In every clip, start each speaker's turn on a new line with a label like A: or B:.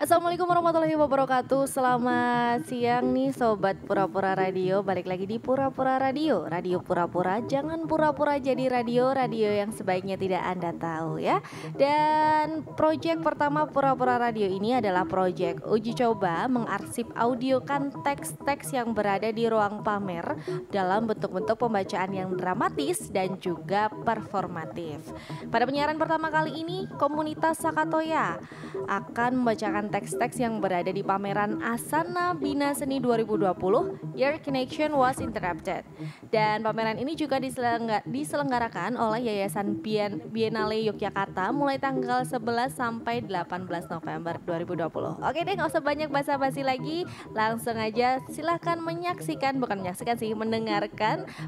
A: Assalamualaikum warahmatullahi wabarakatuh. Selamat siang nih Sobat Pura-Pura Radio. Balik lagi di Pura-Pura Radio. Radio pura-pura, jangan pura-pura jadi radio. Radio yang sebaiknya tidak Anda tahu ya. Dan proyek pertama Pura-Pura Radio ini adalah proyek uji coba mengarsip audiokan teks-teks yang berada di ruang pamer dalam bentuk-bentuk pembacaan yang dramatis dan juga performatif. Pada penyiaran pertama kali ini, komunitas Sakatoya akan membacakan teks-teks yang berada di pameran Asana Bina Seni 2020 Your Connection Was Interrupted. Dan pameran ini juga diselenggarakan oleh Yayasan Biennale Yogyakarta mulai tanggal 11 sampai 18 November 2020. Oke deh, gak usah banyak basa-basi lagi, langsung aja silahkan mendengarkan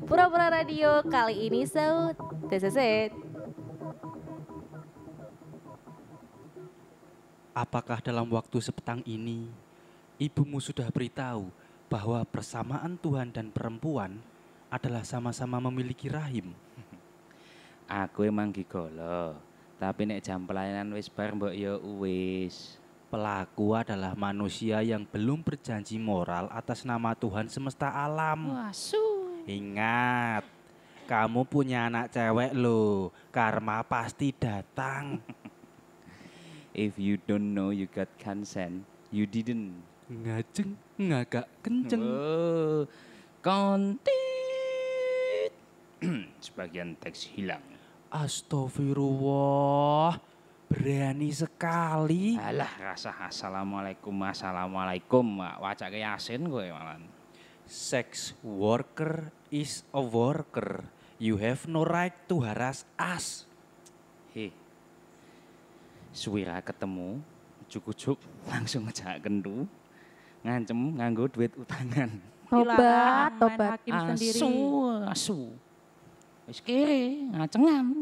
A: Pura-Pura Radio kali ini. So, this is it.
B: Apakah dalam waktu sepetang ini, ibumu sudah beritahu bahwa persamaan Tuhan dan perempuan adalah sama-sama memiliki rahim?
C: Aku emang gigolo, tapi nek jam pelayanan wis bar mbok ya wis.
B: Pelaku adalah manusia yang belum berjanji moral atas nama Tuhan semesta alam. Ingat, kamu punya anak cewek loh, karma pasti datang.
C: If you don't know you got consent, you didn't.
B: Ngajeng, ngagak kenceng.
C: Oh, kontit. Sebagian teks hilang.
B: Astagfirullah, berani sekali.
C: Alah, rasa assalamualaikum. Wacake Yasin kowe malan.
B: Sex worker is a worker. You have no right to harass us.
C: Hei, suwira ketemu, ujuk-ujuk langsung ngejak kendu, ngancem nganggo duit utangan.
D: Tobat hakim sendiri.
C: Asu. Wis kere, ngacengan.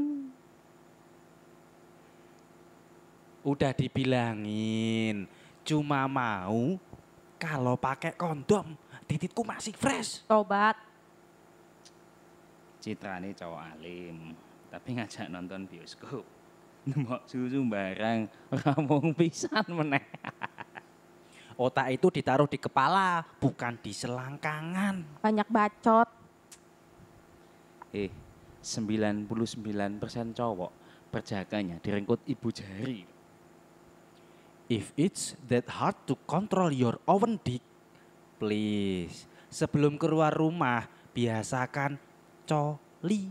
B: Udah dibilangin, cuma mau kalau pakai kondom, titikku masih fresh.
D: Tobat.
C: Citrane cowok alim, tapi ngajak nonton bioskop. Mbok susu barang ramung pisan meneh.
B: Otak itu ditaruh di kepala, bukan di selangkangan.
D: Banyak bacot.
C: 99% cowok perjakanya direngkut ibu jari.
B: If it's that hard to control your own dick, please, sebelum keluar rumah, biasakan coli.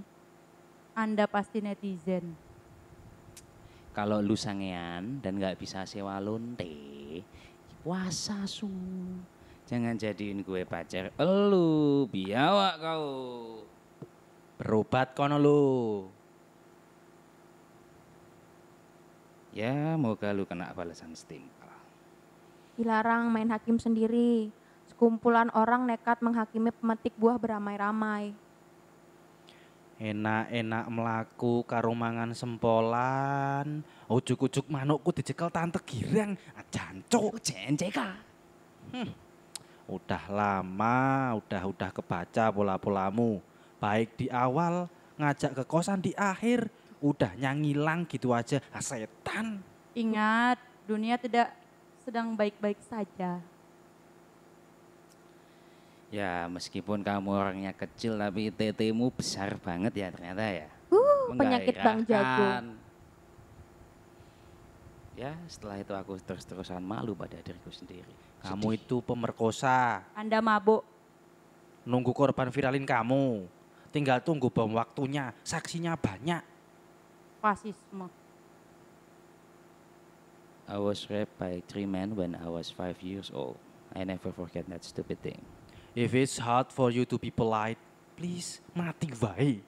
D: Anda pasti netizen.
C: Kalau lu sangean dan gak bisa sewa lonte, puasa su. Jangan jadiin gue pacar elu, biawak kau.
B: Berobat kono lu.
C: Ya, moga lu kena balasan setimpal.
D: Dilarang main hakim sendiri. Sekumpulan orang nekat menghakimi pemetik buah beramai-ramai.
B: Enak-enak melaku karo mangan sempolan. Ujuk-ujuk manukku dicekel tante girang. Jancuk.
C: JNCK.
B: Udah lama, udah kebaca pola-polamu. Baik di awal, ngajak ke kosan di akhir. Udahnya ngilang gitu aja. Ah, setan.
E: Ingat, dunia tidak sedang baik-baik saja.
C: Ya meskipun kamu orangnya kecil tapi tetemu besar banget ya ternyata ya.
D: Penyakit Bang Jago.
C: Menggairahkan. Ya setelah itu aku terus-terusan malu pada diriku sendiri.
B: Kamu itu pemerkosa.
E: Anda mabuk.
B: Nunggu korban viralin kamu. Tinggal tunggu bom waktunya. Saksinya banyak.
E: Fasisme.
C: I was raped by 3 men when I was 5 years old. I never forget that stupid thing.
B: If it's hard for you to be polite, please mati wae.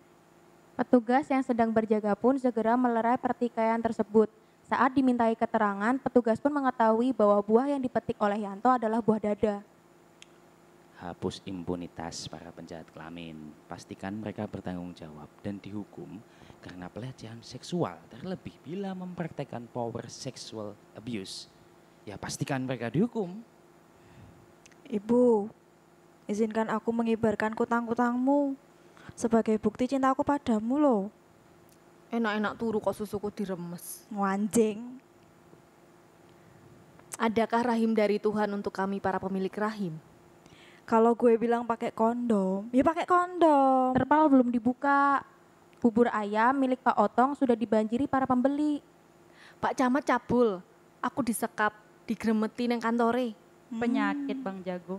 D: Petugas yang sedang berjaga pun segera melerai pertikaian tersebut. Saat dimintai keterangan, petugas pun mengetahui bahwa buah yang dipetik oleh Yanto adalah buah dada.
C: Hapus impunitas para penjahat kelamin. Pastikan mereka bertanggung jawab dan dihukum karena pelecehan seksual. Terlebih bila mempraktekkan power sexual abuse. Ya pastikan mereka dihukum.
F: Ibu, izinkan aku mengibarkan kutang-kutangmu sebagai bukti cintaku padamu loh.
A: Enak-enak turu kok susuku diremes.
F: Anjing.
A: Adakah rahim dari Tuhan untuk kami para pemilik rahim?
F: Kalau gue bilang pakai kondom, ya pakai kondom.
D: Terpal belum dibuka. Bubur ayam milik Pak Otong sudah dibanjiri para pembeli.
A: Pak Camat cabul, aku disekap, digremeti nang kantore.
E: Penyakit Bang Jago.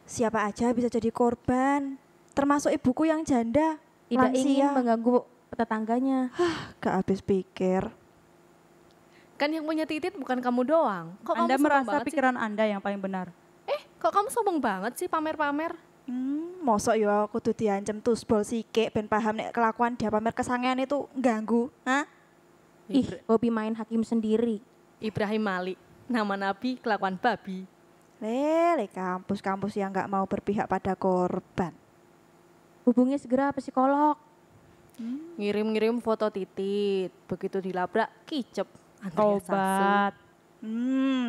F: Siapa aja bisa jadi korban, termasuk ibuku yang janda.
D: Tidak ingin
F: lansia.
D: mengganggu tetangganya.
F: Gak habis pikir.
A: Kan yang punya titit bukan kamu doang. Kok
E: Anda
A: kamu sombong
E: merasa
A: banget
E: pikiran Anda yang paling benar.
A: Kok kamu sombong banget sih pamer-pamer?
F: Mosok ya aku tuh diancam tusbol sikik ben paham nek kelakuan dia pamer kesangean itu ganggu. Hah?
D: Ih, hobi main hakim sendiri.
A: Ibrahim Malik, nama nabi kelakuan babi.
F: Lele kampus-kampus yang gak mau berpihak pada korban.
D: Hubungi segera psikolog.
A: Ngirim-ngirim foto titit, begitu dilabrak kicep. Andrea Sasu.
E: Obat.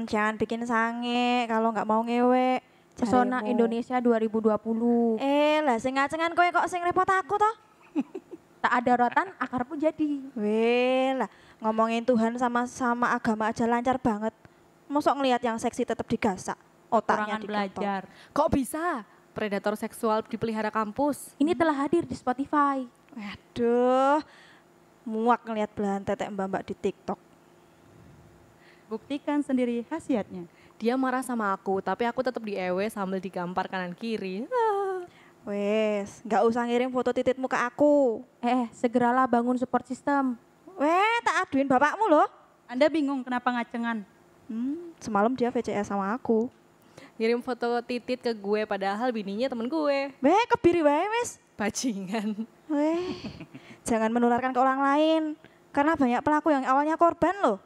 F: Jangan bikin sange kalau nggak mau ngewe.
D: Pesona
F: Jaremu.
D: Indonesia 2020.
F: Lah sing ngacengan kowe kok sing repot aku toh?
D: Tak ada rotan, akar pun jadi.
F: Lah ngomongin Tuhan sama agama aja lancar banget. Mosok ngelihat yang seksi tetap digasak. Otaknya
E: Kurangan
F: dikepok.
E: belajar.
A: Kok bisa? Predator seksual dipelihara kampus.
D: Ini telah hadir di Spotify.
F: Waduh, muak ngelihat belahan tetek mbak-mbak di TikTok.
E: Buktikan sendiri khasiatnya.
A: Dia marah sama aku, tapi aku tetap diewe sambil digampar kanan kiri.
F: Wes, nggak usah ngirim foto tititmu ke aku.
D: Segeralah bangun support system.
F: Tak aduin bapakmu loh.
E: Anda bingung kenapa ngacengan?
F: Semalam dia VCS sama aku.
A: Ngirim foto titit ke gue padahal bininya temen gue.
F: Kebiri wae wes.
A: Bajingan.
F: Jangan menularkan ke orang lain. Karena banyak pelaku yang awalnya korban loh.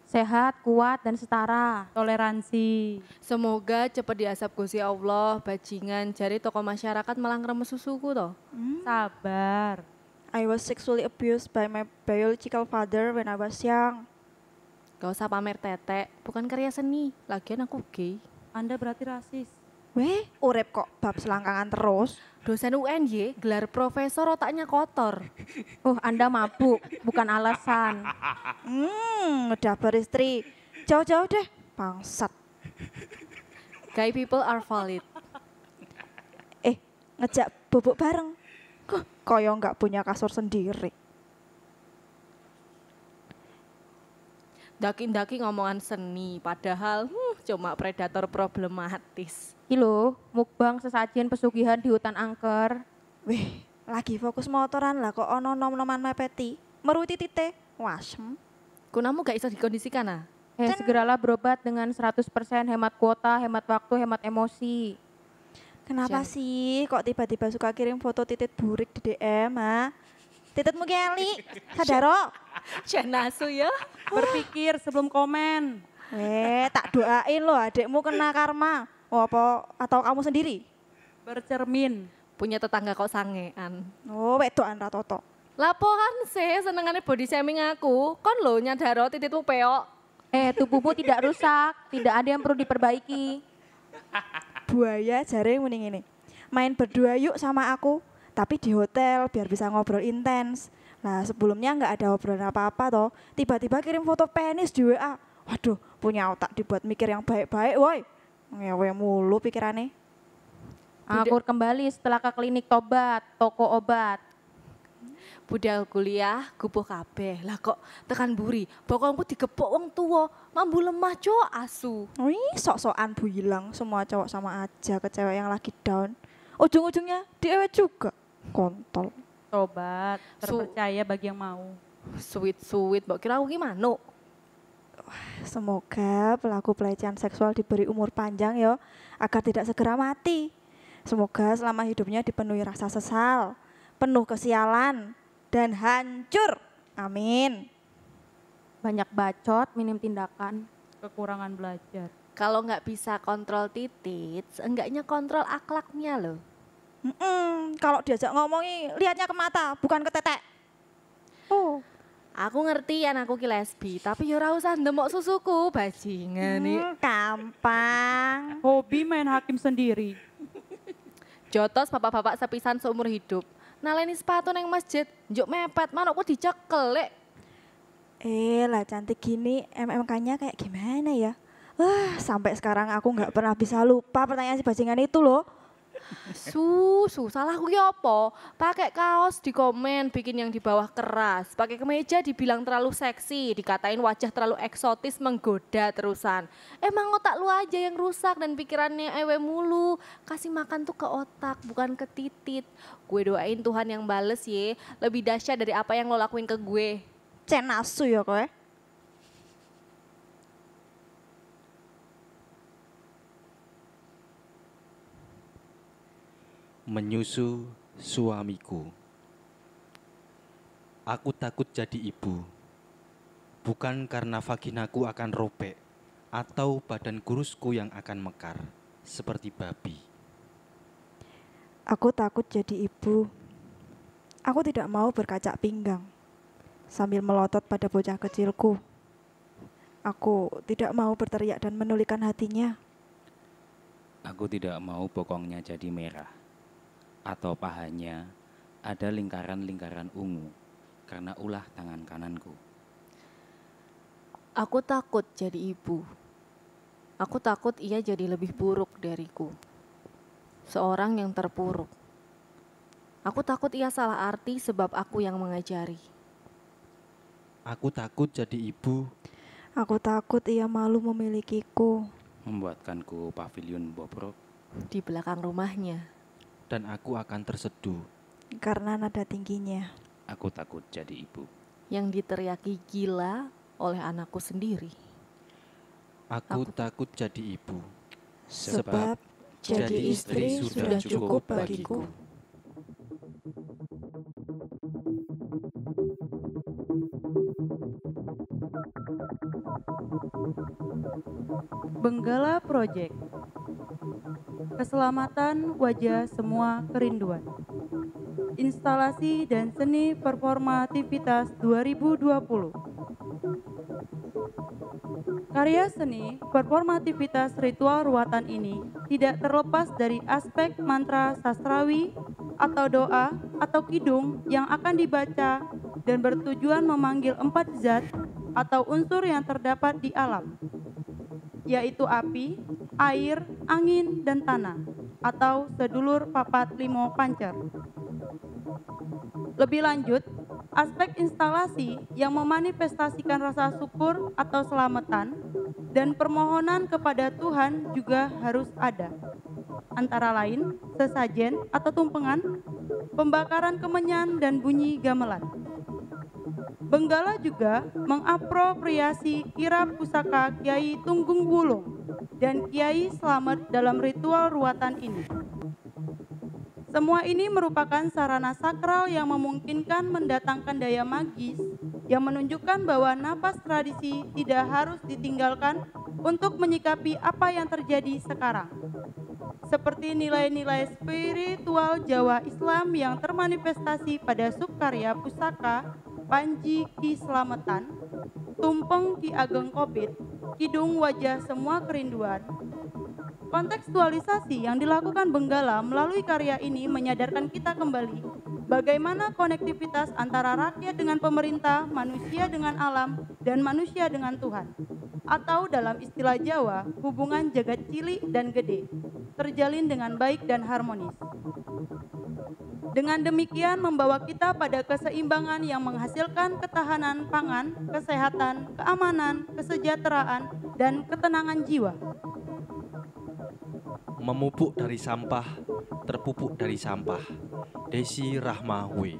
D: Sehat, kuat, dan setara.
E: Toleransi.
A: Semoga cepat diasap Gusti Allah, bajingan jari tokoh masyarakat malah ngremes susuku toh.
E: Sabar.
F: I was sexually abused by my biological father when I was young.
A: Gak usah pamer tetek, bukan karya seni. Lagian aku gay.
E: Anda berarti rasis.
F: Urip kok bab selangkangan terus.
A: Dosen UNY, gelar profesor otaknya kotor.
D: Anda mabuk, bukan alasan.
F: Udah beristri. Jauh-jauh deh, bangsat.
A: Gay people are valid.
F: Ngejak bubuk bareng. Koyo nggak punya kasur sendiri.
A: Daki-daki ngomongan seni, padahal cuma predator problematis.
D: Loh, mukbang sesajen pesugihan di hutan angker.
F: Lagi fokus motoran lah kok ono nom-noman mepeti. Meruti tite. Wasem.
A: Kunamu gak iso dikondisikan ah?
D: Segeralah berobat dengan 100% hemat kuota, hemat waktu, hemat emosi.
F: Kenapa sih kok tiba-tiba suka kirim foto titit burik di DM, ha? Tititmu Kelly, sadaro.
A: Jenasu ya.
E: Berpikir sebelum komen.
F: Tak doain loh adekmu kena karma. Atau kamu sendiri?
E: Bercermin.
A: Punya tetangga kok sangean.
F: Wedokan ratoto.
A: Laporan sih senengannya body shaming aku. Kon lo nyadaro tititmu peok.
D: Tubuhmu tidak rusak, tidak ada yang perlu diperbaiki.
F: Buaya jare mending ini. Main berdua yuk sama aku. Tapi di hotel biar bisa ngobrol intens. Lah sebelumnya nggak ada obrolan apa-apa toh. Tiba-tiba kirim foto penis di WA. Waduh, punya otak dibuat mikir yang baik-baik, woi. Ngewe mulu pikirannya.
D: Akur kembali setelah ke klinik tobat, toko obat.
A: Budal kuliah gubuh kabeh. Lah kok tekan buri, bokongku digepok wong tua, mambu lemah cowok asu.
F: Wih, sok-sokan Bu hilang. Semua cowok sama aja ke cewek yang lagi down. Ujung-ujungnya diewet juga. Kontol.
E: Tobat, terpercaya bagi yang mau.
A: Sweet, mbok kira aku gimana?
F: Semoga pelaku pelecehan seksual diberi umur panjang ya, agar tidak segera mati. Semoga selama hidupnya dipenuhi rasa sesal, penuh kesialan, dan hancur. Amin.
D: Banyak bacot, minim tindakan.
E: Kekurangan belajar.
A: Kalau nggak bisa kontrol titit, seenggaknya kontrol akhlaknya loh.
F: Kalau diajak ngomongi, lihatnya ke mata, bukan ke tetek. Oh.
A: Aku ngerti anakku ki lesbi, tapi ya ora usah ndemok susuku, bajingan iki.
F: Gampang.
E: Hobi main hakim sendiri.
A: Jotos bapak-bapak sepisan seumur hidup. Naleni sepatu neng masjid, njuk mepet, manukku dicekel lek.
F: Lah cantik gini, MMK-nya kayak gimana ya? Wah, sampai sekarang aku nggak pernah bisa lupa pertanyaan si bajingan itu loh.
A: Salahku ki apa? Pakai kaos di komen, bikin yang di bawah keras. Pakai kemeja dibilang terlalu seksi, dikatain wajah terlalu eksotis, menggoda terusan. Emang otak lu aja yang rusak dan pikirannya ewe mulu. Kasih makan tuh ke otak, bukan ke titit. Gue doain Tuhan yang bales ye, lebih dahsyat dari apa yang lo lakuin ke gue.
F: Cenasu ya kowe.
B: Menyusu suamiku. Aku takut jadi ibu. Bukan karena vaginaku akan robek atau badan kurusku yang akan mekar seperti babi.
F: Aku takut jadi ibu. Aku tidak mau berkacak pinggang sambil melotot pada bocah kecilku. Aku tidak mau berteriak dan menulikan hatinya.
C: Aku tidak mau bokongnya jadi merah atau pahanya ada lingkaran-lingkaran ungu karena ulah tangan kananku.
A: Aku takut jadi ibu. Aku takut ia jadi lebih buruk dariku. Seorang yang terpuruk. Aku takut ia salah arti sebab aku yang mengajari.
B: Aku takut jadi ibu.
F: Aku takut ia malu memilikiku.
C: Membuatkanku pavilion bobrok
A: Di belakang rumahnya.
B: Dan aku akan terseduh.
F: Karena nada tingginya.
C: Aku takut jadi ibu.
A: Yang diteriaki gila oleh anakku sendiri.
B: Aku takut jadi ibu.
F: Sebab jadi istri sudah cukup bagiku.
E: Benggala Project. Keselamatan wajah semua kerinduan. Instalasi dan seni performativitas 2020. Karya seni performativitas ritual ruatan ini tidak terlepas dari aspek mantra sastrawi atau doa atau kidung yang akan dibaca dan bertujuan memanggil 4 zat atau unsur yang terdapat di alam, yaitu api, air, angin, dan tanah, atau sedulur papat limo pancer. Lebih lanjut, aspek instalasi yang memanifestasikan rasa syukur atau selamatan dan permohonan kepada Tuhan juga harus ada. Antara lain, sesajen atau tumpengan, pembakaran kemenyan, dan bunyi gamelan. Benggala juga mengapropriasi kirab pusaka Kiai Tunggung Wulung dan Kiai Slamet dalam ritual ruatan ini. Semua ini merupakan sarana sakral yang memungkinkan mendatangkan daya magis yang menunjukkan bahwa napas tradisi tidak harus ditinggalkan untuk menyikapi apa yang terjadi sekarang. Seperti nilai-nilai spiritual Jawa Islam yang termanifestasi pada subkarya pusaka Panji Ki Slametan, Tumpeng Ki Ageng Kopit, Kidung Wajah Semua Kerinduan. Kontekstualisasi yang dilakukan Benggala melalui karya ini menyadarkan kita kembali bagaimana konektivitas antara rakyat dengan pemerintah, manusia dengan alam, dan manusia dengan Tuhan. Atau dalam istilah Jawa, hubungan jagat cilik dan gede, terjalin dengan baik dan harmonis. Dengan demikian membawa kita pada keseimbangan yang menghasilkan ketahanan pangan, kesehatan, keamanan, kesejahteraan, dan ketenangan jiwa.
B: Memupuk dari sampah, terpupuk dari sampah. Desi Rahma W.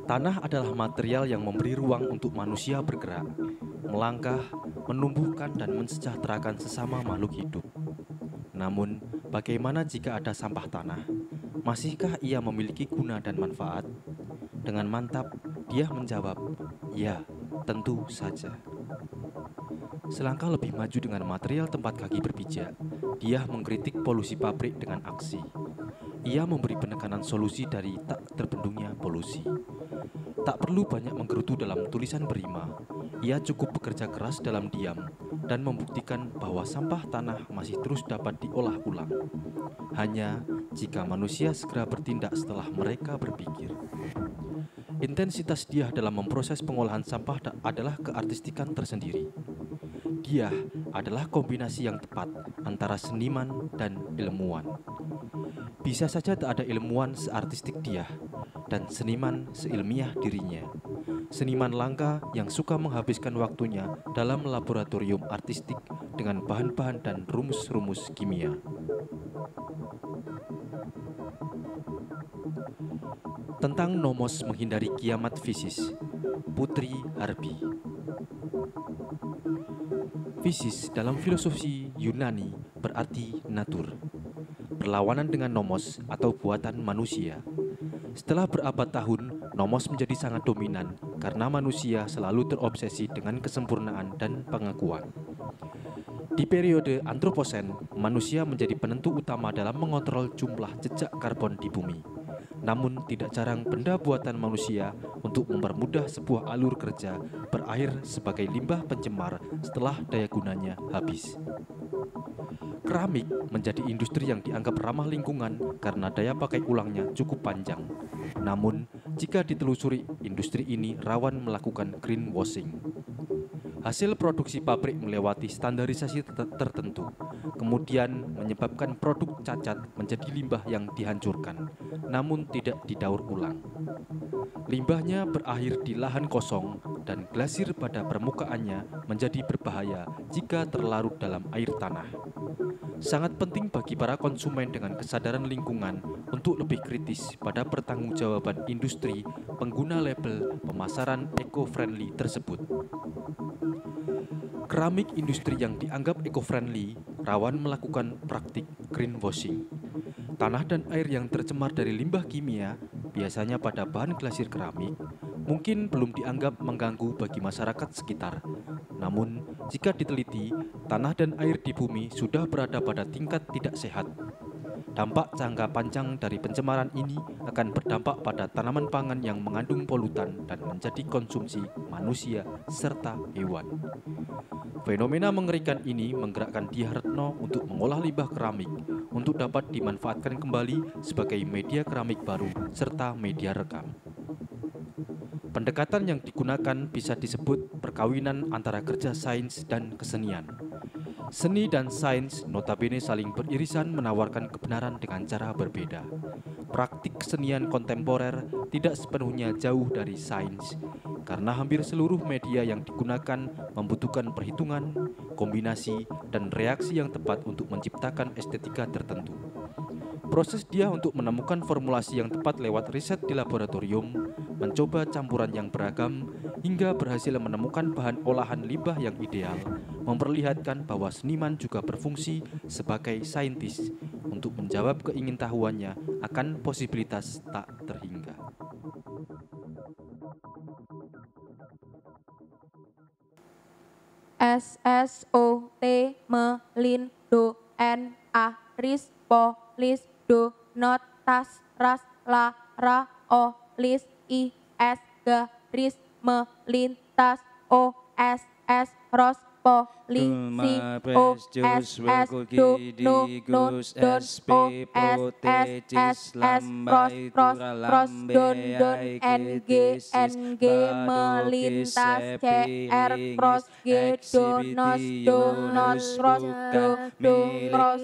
B: Tanah adalah material yang memberi ruang untuk manusia bergerak, melangkah, menumbuhkan dan mensejahterakan sesama makhluk hidup. Namun, bagaimana jika ada sampah tanah? Masihkah ia memiliki guna dan manfaat? Dengan mantap, dia menjawab, ya, tentu saja. Selangkah lebih maju dengan material tempat kaki berpijak, dia mengkritik polusi pabrik dengan aksi. Ia memberi penekanan solusi dari tak terbendungnya polusi. Tak perlu banyak menggerutu dalam tulisan berima, ia cukup bekerja keras dalam diam dan membuktikan bahwa sampah tanah masih terus dapat diolah ulang. Hanya jika manusia segera bertindak setelah mereka berpikir. Intensitas dia dalam memproses pengolahan sampah adalah keartistikan tersendiri. Dia adalah kombinasi yang tepat antara seniman dan ilmuwan. Bisa saja tak ada ilmuwan seartistik dia dan seniman seilmiah dirinya. Seniman langka yang suka menghabiskan waktunya dalam laboratorium artistik dengan bahan-bahan dan rumus-rumus kimia. Tentang nomos menghindari kiamat fisis, Putri Harbi. Fisis dalam filosofi Yunani berarti natur, berlawanan dengan nomos atau buatan manusia. Setelah berabad tahun, nomos menjadi sangat dominan karena manusia selalu terobsesi dengan kesempurnaan dan pengakuan. Di periode Antroposen, manusia menjadi penentu utama dalam mengontrol jumlah jejak karbon di bumi. Namun tidak jarang benda buatan manusia untuk mempermudah sebuah alur kerja berakhir sebagai limbah pencemar setelah daya gunanya habis. Keramik menjadi industri yang dianggap ramah lingkungan karena daya pakai ulangnya cukup panjang. Namun, jika ditelusuri, industri ini rawan melakukan greenwashing. Hasil produksi pabrik melewati standarisasi tertentu, kemudian menyebabkan produk cacat menjadi limbah yang dihancurkan, namun tidak didaur ulang. Limbahnya berakhir di lahan kosong dan glasir pada permukaannya menjadi berbahaya jika terlarut dalam air tanah. Sangat penting bagi para konsumen dengan kesadaran lingkungan untuk lebih kritis pada pertanggungjawaban industri pengguna label pemasaran eco-friendly tersebut. Keramik industri yang dianggap eco-friendly rawan melakukan praktik greenwashing. Tanah dan air yang tercemar dari limbah kimia, biasanya pada bahan glasir keramik, mungkin belum dianggap mengganggu bagi masyarakat sekitar. Namun, jika diteliti, tanah dan air di bumi sudah berada pada tingkat tidak sehat. Dampak jangka panjang dari pencemaran ini akan berdampak pada tanaman pangan yang mengandung polutan dan menjadi konsumsi manusia serta hewan. Fenomena mengerikan ini menggerakkan Dyah Retno untuk mengolah limbah keramik untuk dapat dimanfaatkan kembali sebagai media keramik baru serta media rekam. Pendekatan yang digunakan bisa disebut perkawinan antara kerja sains dan kesenian. Seni dan sains notabene saling beririsan menawarkan kebenaran dengan cara berbeda. Praktik kesenian kontemporer tidak sepenuhnya jauh dari sains, karena hampir seluruh media yang digunakan membutuhkan perhitungan, kombinasi, dan reaksi yang tepat untuk menciptakan estetika tertentu. Proses dia untuk menemukan formulasi yang tepat lewat riset di laboratorium, mencoba campuran yang beragam, hingga berhasil menemukan bahan olahan limbah yang ideal, memperlihatkan bahwa seniman juga berfungsi sebagai saintis untuk menjawab keingintahuannya akan posibilitas tak terhingga.
D: SSOT Melindo N A RIS POLIS DO NOT TAS RAS LA RA O LIS I S garis melintas OSS ROS polisi o s s do no no don o s s s pros don n g melintas c r pros g donos pros do pros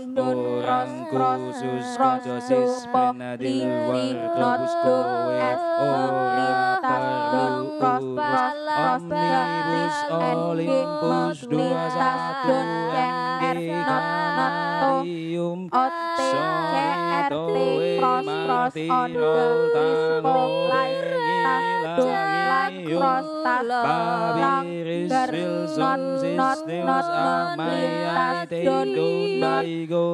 D: polisi not do s melintas don pros
C: Omnibus Olympus 21 Canadium Solitoe Martirol Babiris Wilson Systems Amaya Tedun Baigo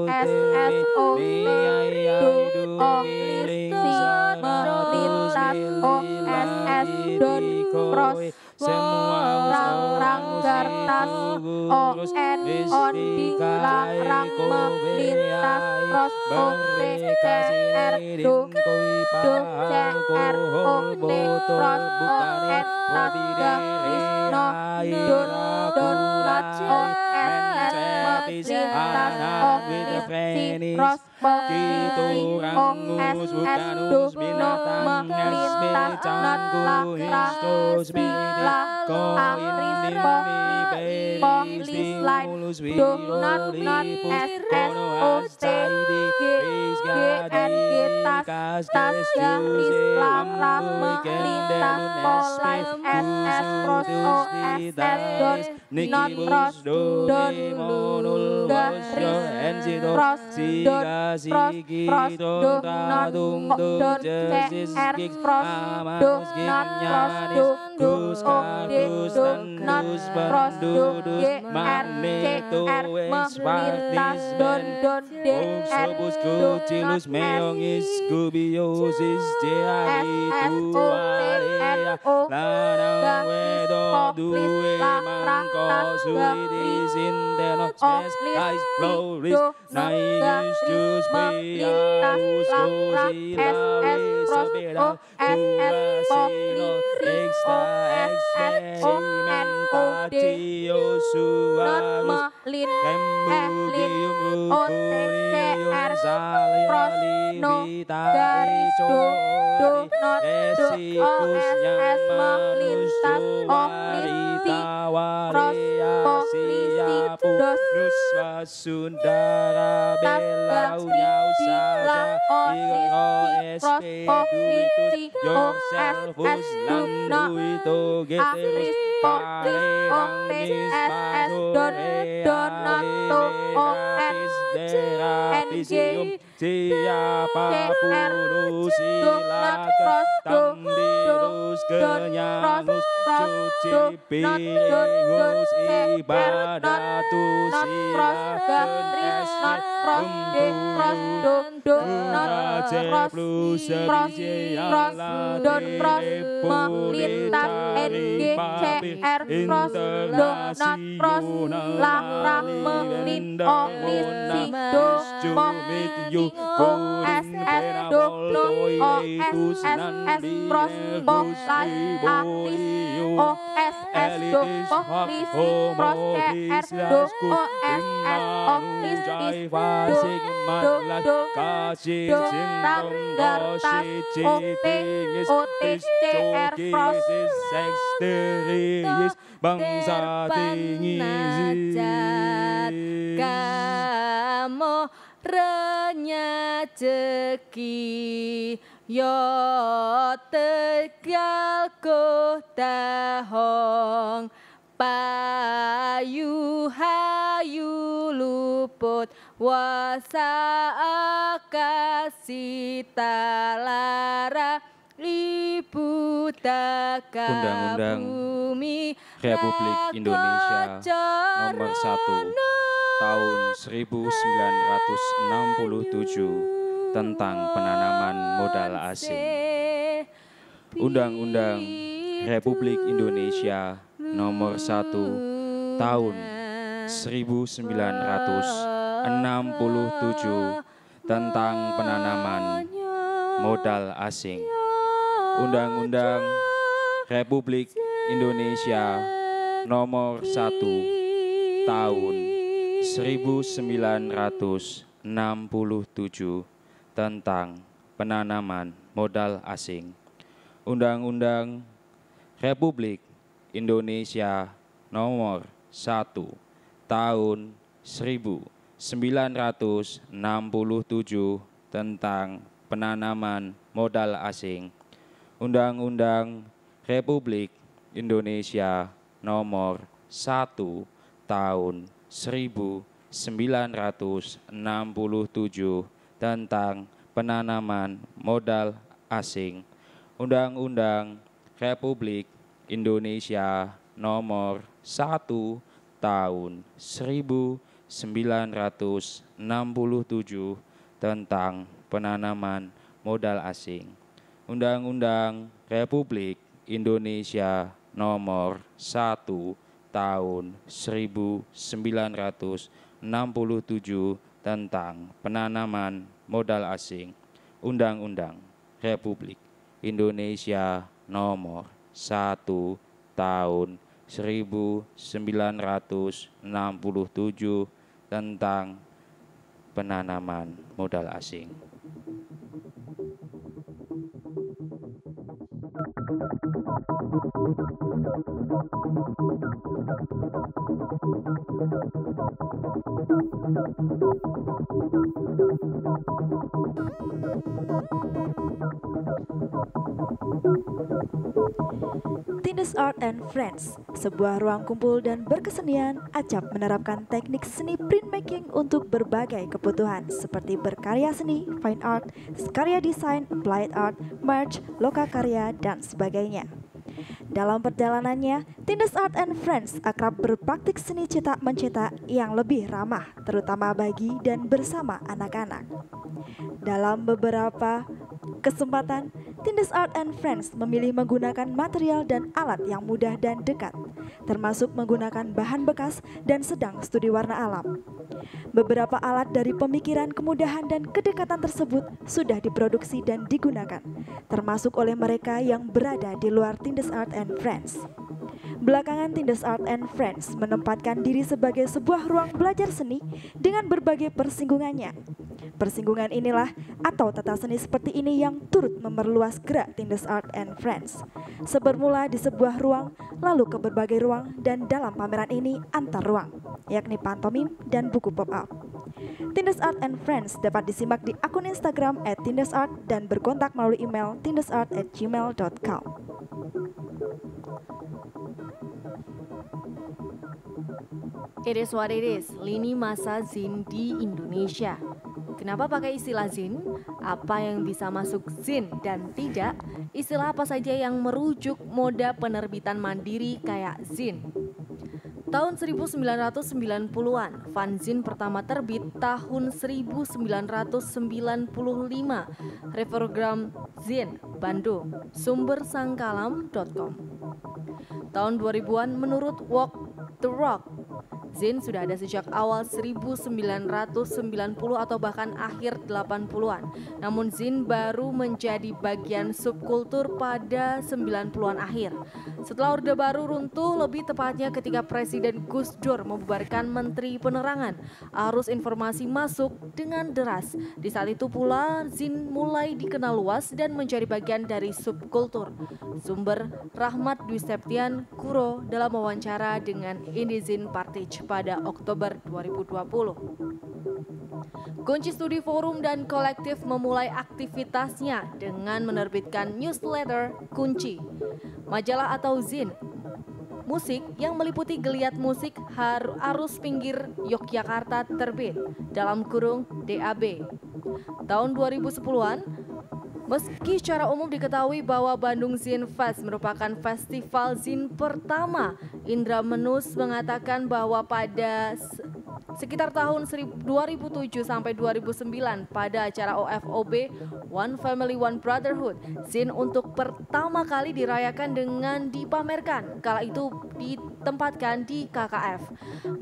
D: Ranggartas on di larang melintas pros o t c r do c r o t pros o n tas garis no don not o s melintas o si pros polisi o s do no melintas not lakras bila akris polis lain do not s o t g n g tas garis larang melintas polis s pros o s don not pros don garis pros do not don c r pros do not pros do o d do not pros do g r c r melintas don d r do not s
C: meongis gubiosis
D: s o t n o garis polis larang tas garis polis do naigis jus melintas larang s pros o s polis o s o n o d not melin o t c r pros no garis do not do o s melintas polisi pros polisi dos
C: Sundara belaunya saja pros polisi o s do not akris polis o t s don donato o s n g siapapun silakan tamdirus kenyangus cuci piringus ibadatus silakan
D: melintas NGCR pros donat pros larang melin polisi do polisi OSS do no OSS pros polai aktis OSS do polisi pros CR do OSS office do ranggartas OTCR pros
C: bangsa tinggi
A: kamu renyajeki yo tegal ko tahong payu hayu luput wasa kasita lara ibu taka
C: Undang-Undang
A: bumi
C: Republik Indonesia Nomor 1 Tahun 1967 tentang penanaman modal asing. Undang-Undang Republik Indonesia Nomor 1 Tahun 1967 tentang penanaman modal asing. Undang-Undang Republik Indonesia Nomor 1 tahun 1967 tentang penanaman modal asing. Undang-Undang Republik Indonesia Nomor 1 Tahun 1967 tentang penanaman modal asing. Undang-Undang Republik Indonesia Nomor 1 Tahun 1967 tentang penanaman modal asing. Undang-Undang Republik Indonesia Nomor 1 Tahun 1967 tentang penanaman modal asing. Undang-Undang Republik Indonesia Nomor 1 Tahun 1967 tentang penanaman modal asing. Undang-Undang Republik Indonesia Nomor 1 Tahun 1967 tentang penanaman modal asing.
F: Tindes Art and Friends, sebuah ruang kumpul dan berkesenian, acap menerapkan teknik seni printmaking untuk berbagai kebutuhan seperti berkarya seni, fine art, karya desain, applied art, merch, lokakarya, dan sebagainya. Dalam perjalanannya, Tindes Art and Friends akrab berpraktik seni cetak mencetak yang lebih ramah, terutama bagi dan bersama anak-anak. Dalam beberapa kesempatan, Tindes Art and Friends memilih menggunakan material dan alat yang mudah dan dekat, termasuk menggunakan bahan bekas dan sedang studi warna alam. Beberapa alat dari pemikiran kemudahan dan kedekatan tersebut sudah diproduksi dan digunakan, termasuk oleh mereka yang berada di luar Tindes Art and Friends. Belakangan Tindes Art and Friends menempatkan diri sebagai sebuah ruang belajar seni dengan berbagai persinggungannya. Persinggungan inilah atau tata seni seperti ini yang turut memperluas gerak Tindes Art and Friends. Sebermula di sebuah ruang, lalu ke berbagai ruang, dan dalam pameran ini antar ruang, yakni pantomim dan buku pop-up. Tindes Art and Friends dapat disimak di akun Instagram @tindesart dan berkontak melalui email tindesart@gmail.com.
A: It is what it is, lini masa Zin di Indonesia. Kenapa pakai istilah Zin? Apa yang bisa masuk Zin dan tidak? Istilah apa saja yang merujuk moda penerbitan mandiri kayak Zin? Tahun 1990-an, fanzine pertama terbit tahun 1995, Reprogram Zin, Bandung, sumber sangkalam.com. Tahun 2000-an menurut Walk the Rock, Zin sudah ada sejak awal 1990 atau bahkan akhir 80-an. Namun Zin baru menjadi bagian subkultur pada 90-an akhir. Setelah Orde Baru runtuh, lebih tepatnya ketika Presiden Gus Dur membubarkan Menteri Penerangan, arus informasi masuk dengan deras. Di saat itu pula Zin mulai dikenal luas dan menjadi bagian dari subkultur. Sumber Rahmat Dwi Septian Kuro dalam wawancara dengan Indizin Partij pada Oktober 2020. Kunci Studi Forum dan kolektif memulai aktivitasnya dengan menerbitkan newsletter Kunci, majalah atau zin musik yang meliputi geliat musik arus pinggir Yogyakarta terbit dalam kurung DAB. Tahun 2010-an, meski secara umum diketahui bahwa Bandung Zin Fest merupakan festival zin pertama, Indra Menus mengatakan bahwa pada sekitar tahun 2007 sampai 2009 pada acara OFOB One Family One Brotherhood, zin untuk pertama kali dirayakan dengan dipamerkan, kala itu ditempatkan di KKF.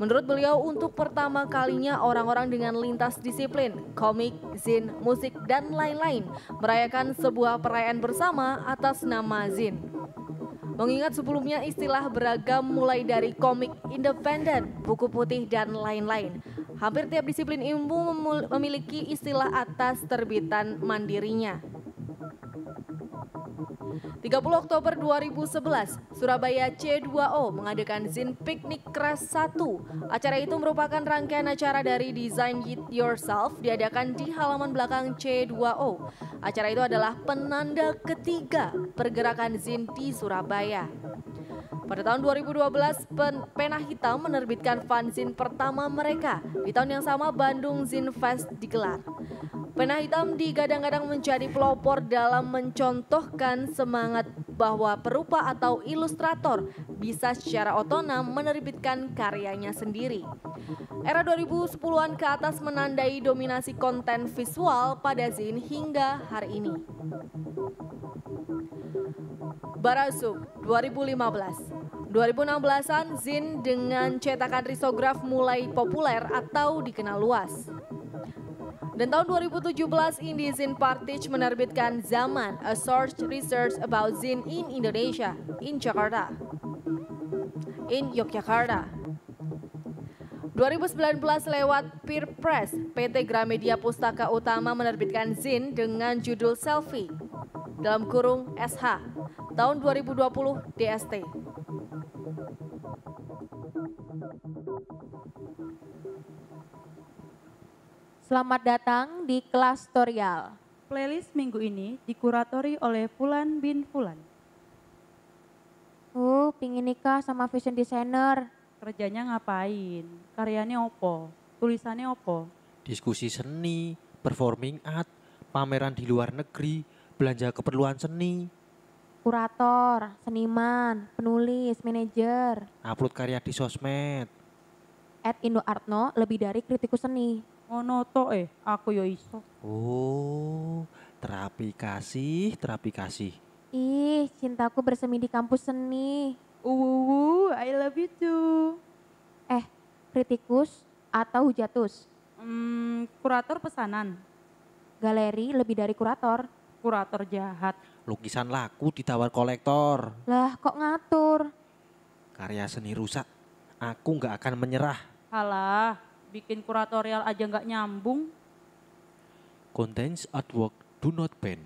A: Menurut beliau, untuk pertama kalinya orang-orang dengan lintas disiplin, komik, zin, musik, dan lain-lain merayakan sebuah perayaan bersama atas nama zin. Mengingat sebelumnya istilah beragam mulai dari komik independen, buku putih, dan lain-lain. Hampir tiap disiplin ilmu memiliki istilah atas terbitan mandirinya. 30 Oktober 2011, Surabaya C2O mengadakan Zin Piknik Keras 1. Acara itu merupakan rangkaian acara dari Design It Yourself diadakan di halaman belakang C2O. Acara itu adalah penanda ketiga pergerakan Zin di Surabaya. Pada tahun 2012, Pena Hitam menerbitkan fanzine pertama mereka. Di tahun yang sama, Bandung Zin Fest digelar. Pena Hitam digadang-gadang menjadi pelopor dalam mencontohkan semangat bahwa perupa atau ilustrator bisa secara otonom menerbitkan karyanya sendiri. Era 2010-an ke atas menandai dominasi konten visual pada Zin hingga hari ini. Barasuk 2015. 2016-an Zin dengan cetakan risograf mulai populer atau dikenal luas. Dan tahun 2017 Indie Zin Partich menerbitkan Zaman, A Short Research About Zin in Indonesia, in Yogyakarta. 2019 lewat Peer Press, PT Gramedia Pustaka Utama menerbitkan Zin dengan judul Selfie, dalam kurung SH, tahun 2020 DST.
D: Selamat datang di kelas tutorial.
E: Playlist minggu ini dikuratori oleh Fulan bin Fulan.
D: Pingin nikah sama fashion designer.
E: Kerjanya ngapain? Karyanya opo? Tulisannya opo?
G: Diskusi seni, performing art, pameran di luar negeri, belanja keperluan seni,
D: Kurator, seniman, penulis, manajer.
G: upload karya di sosmed.
D: @Indoartno lebih dari kritikus seni.
E: Ngono to aku yo iso.
G: Oh, terapi kasih.
D: Ih, cintaku bersemi di kampus seni.
E: I love you too.
D: Kritikus atau hujatus?
E: Kurator pesanan.
D: Galeri lebih dari kurator.
E: Kurator jahat.
G: Lukisan laku ditawar kolektor.
D: Lah, kok ngatur?
G: Karya seni rusak, aku nggak akan menyerah.
E: Halah, bikin kuratorial aja nggak nyambung.
G: Contents artwork do not ban.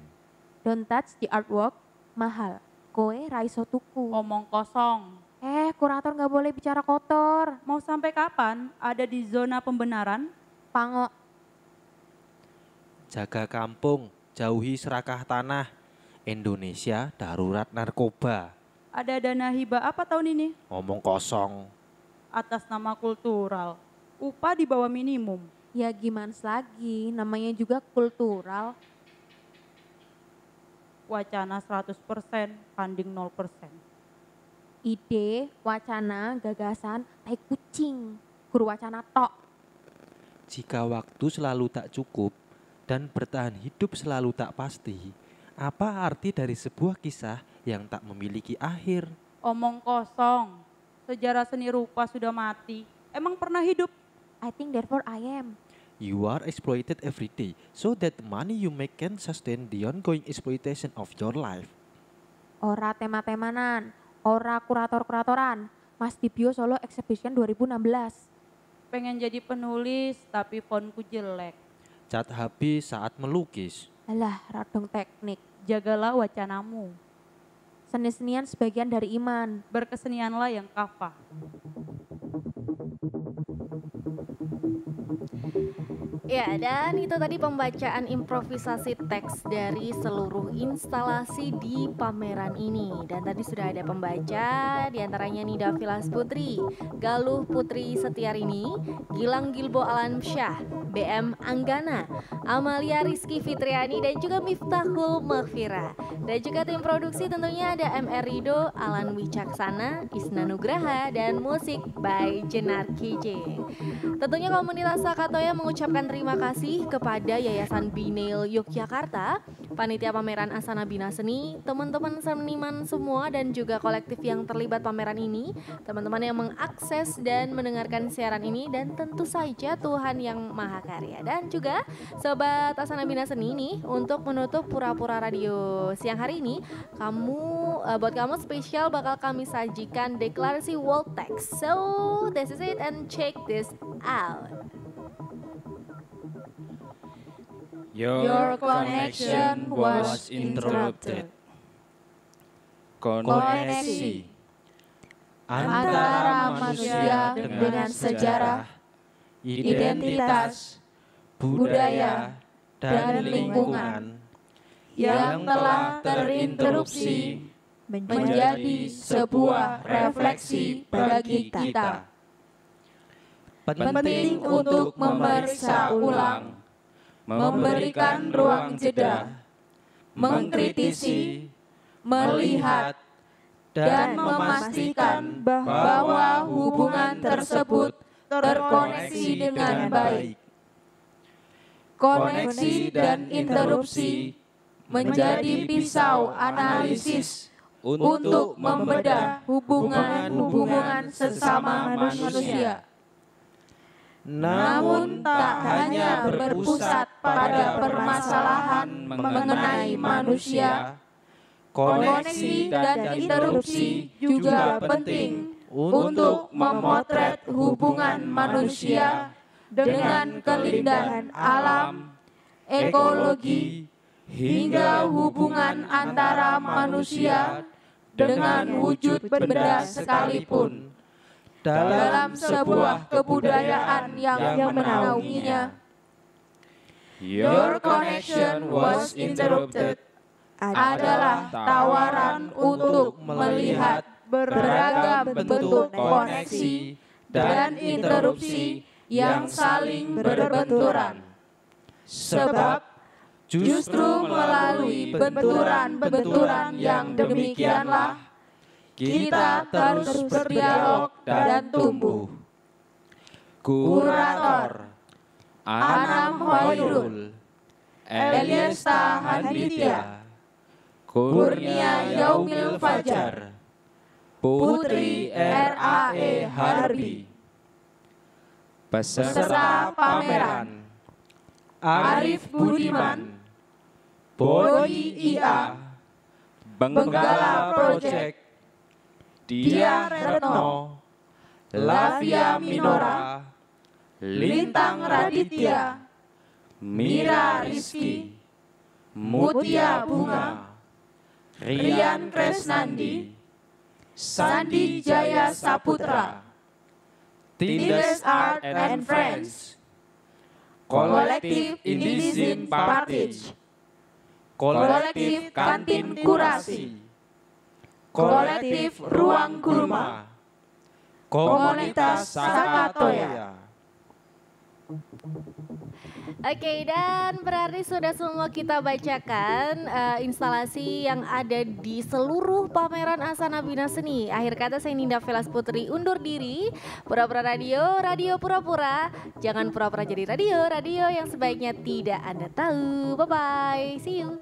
D: Don't touch the artwork, mahal. Koe raiso tuku.
E: Omong kosong.
D: Kurator nggak boleh bicara kotor.
E: Mau sampai kapan ada di zona pembenaran?
D: Pango.
G: Jaga kampung, jauhi serakah tanah. Indonesia darurat narkoba.
E: Ada dana hibah apa tahun ini?
G: Ngomong kosong.
E: Atas nama kultural. Upah di bawah minimum.
D: Ya gimana lagi, namanya juga kultural.
E: Wacana 100%, funding 0%.
D: Ide, wacana, gagasan, tai kucing. Guru wacana tok.
G: Jika waktu selalu tak cukup dan bertahan hidup selalu tak pasti, apa arti dari sebuah kisah yang tak memiliki akhir?
E: Omong kosong. Sejarah seni rupa sudah mati. Emang pernah hidup?
D: I think therefore I am.
G: You are exploited every day, so that the money you make can sustain the ongoing exploitation of your life.
D: Ora tema-temanan, ora kurator-kuratoran. Mas Dibio Solo Exhibition 2016.
E: Pengen jadi penulis tapi fontku jelek.
G: Cat habis saat melukis.
D: Alah, radong teknik.
E: Jagalah wacanamu.
D: Seni-senian sebagian dari iman.
E: Berkesenianlah yang kafah.
A: Ya, dan itu tadi pembacaan improvisasi teks dari seluruh instalasi di pameran ini. Dan tadi sudah ada pembaca, diantaranya Nida Filas Putri, Galuh Putri Setiarini, Gilang Gilbo Alamsyah, BM Anggana, Amalia Rizky Fitriani, dan juga Miftahul Maghfira. Dan juga tim produksi tentunya ada MR Rido, Alan Wicaksana, Isna Nugraha, dan musik by Jenar KJ. Tentunya komunitas Sakatoya mengucapkan terima berterima kasih kepada Yayasan Binail Yogyakarta, panitia pameran Asana Bina Seni, teman-teman seniman semua dan juga kolektif yang terlibat pameran ini, teman-teman yang mengakses dan mendengarkan siaran ini, dan tentu saja Tuhan yang Maha Karya. Dan juga Sobat Asana Bina Seni ini, untuk menutup Pura-Pura Radio siang hari ini, buat kamu spesial bakal kami sajikan deklarasi World Text. So this is it and check this out.
C: Your connection was interrupted. Koneksi
D: antara manusia dengan sejarah, identitas, budaya, dan lingkungan yang telah terinterupsi menjadi sebuah refleksi bagi kita. Penting untuk memeriksa ulang, memberikan ruang jeda, mengkritisi, melihat, dan memastikan bahwa hubungan tersebut terkoneksi dengan baik. Koneksi dan interupsi menjadi pisau analisis untuk membedah hubungan-hubungan sesama manusia. Namun tak hanya berpusat pada permasalahan mengenai manusia, koneksi dan interupsi juga penting untuk memotret hubungan manusia dengan keindahan alam, ekologi, hingga hubungan antara manusia dengan wujud benda sekalipun dalam sebuah kebudayaan yang menaunginya. Your connection was interrupted adalah tawaran untuk melihat beragam bentuk koneksi dan interupsi yang saling berbenturan. Sebab justru melalui benturan-benturan yang demikianlah kita terus berdialog dan tumbuh. Kurator Anam Hoirul, Eliesta Handitya, Kurnia Yaumil Fajar, Putri R.A.E. Harbi. Peserta pameran Arif Budiman, Bodi IA, Benggala Project, Dia Retno, Lavia Minora, Lintang Raditya, Mira Rizky, Mutia Bunga, Rian Kresnandi, Sandi Jaya Saputra, Tindes Art and Friends, Kolektif Indizin Partage, Kolektif Kantin Kurasi, Kolektif Ruang Kurma, Komunitas Sakatoya.
A: Oke, dan berarti sudah semua kita bacakan instalasi yang ada di seluruh pameran Asana Bina Seni. Akhir kata saya Ninda Velas Putri undur diri. Pura-pura radio, radio pura-pura. Jangan pura-pura jadi radio, radio yang sebaiknya tidak Anda tahu. Bye-bye, see you.